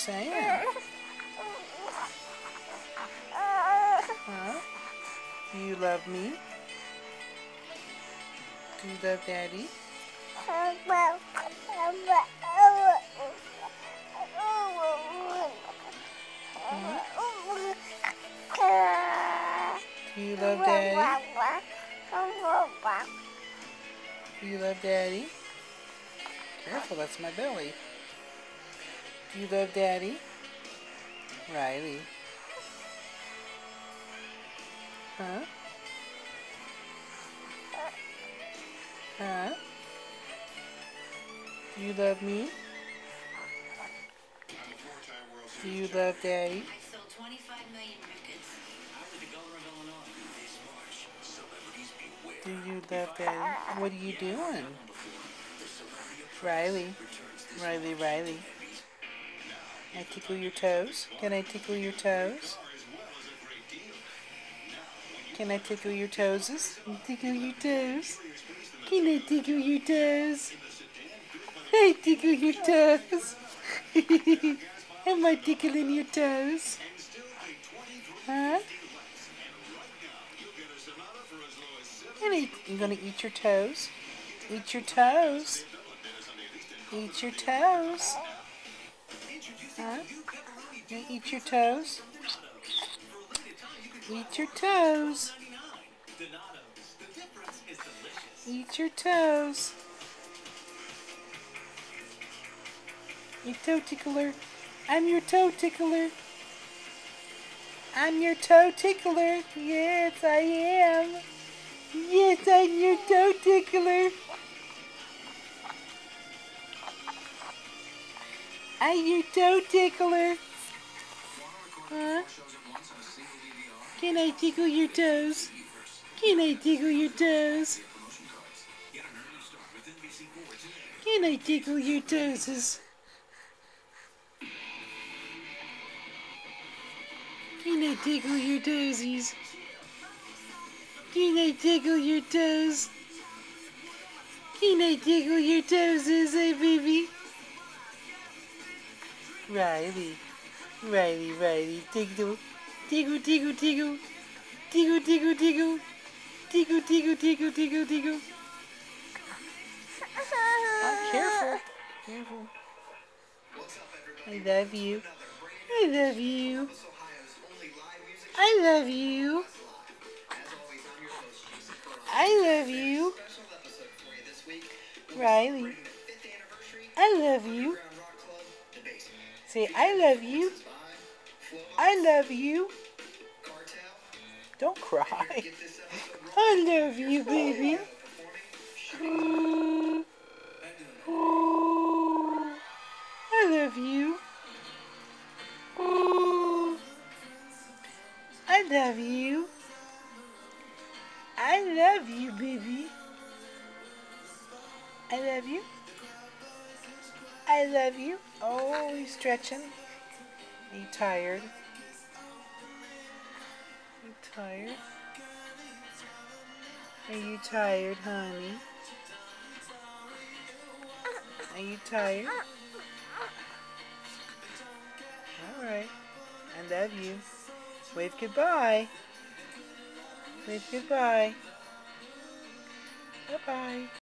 saying? Huh? Do you love me? Do you love Daddy? Huh? Do you love Daddy? Do you love Daddy? Careful, that's my belly. Do you love Daddy? Riley. Huh? Huh? Do you love me? Do you love Daddy? Do you love Daddy? What are you doing? Riley. Riley, Riley. Can I tickle your toes? Can I tickle your toes? Can I tickle your toes? Tickle your toes? Can I tickle your toes? I tickle your toes. Am I tickling your toes? Huh? You gonna eat your toes? Eat your toes. Eat your toes. Huh? You eat your toes? Eat your toes. Eat your toes. You toe tickler. I'm your toe tickler. I'm your toe tickler. Yes, I am. Yes, I'm your toe tickler. I'm your toe tickler. Huh? Can I tickle your toes? Can I tickle your toes? Can I tickle your toes? Can I tickle your toesies? Can I tickle your toes? Can I tickle your toesies, hey baby? Riley. Riley, Riley, tickle. Tickle, tickle, tickle. Tickle, tickle, tickle. Tickle, tickle, tickle, tickle, tickle. Oh, careful. Careful. I love you. I love you. I love you. I love you. Riley. I love you. Say, I love you. I love you. Don't cry. I love you, baby. I love you. I love you. I love you, baby. I love you. I love you. Oh, he's stretching. Are you tired? Are you tired? Are you tired, honey? Are you tired? Alright. I love you. Wave goodbye. Wave goodbye. Bye-bye.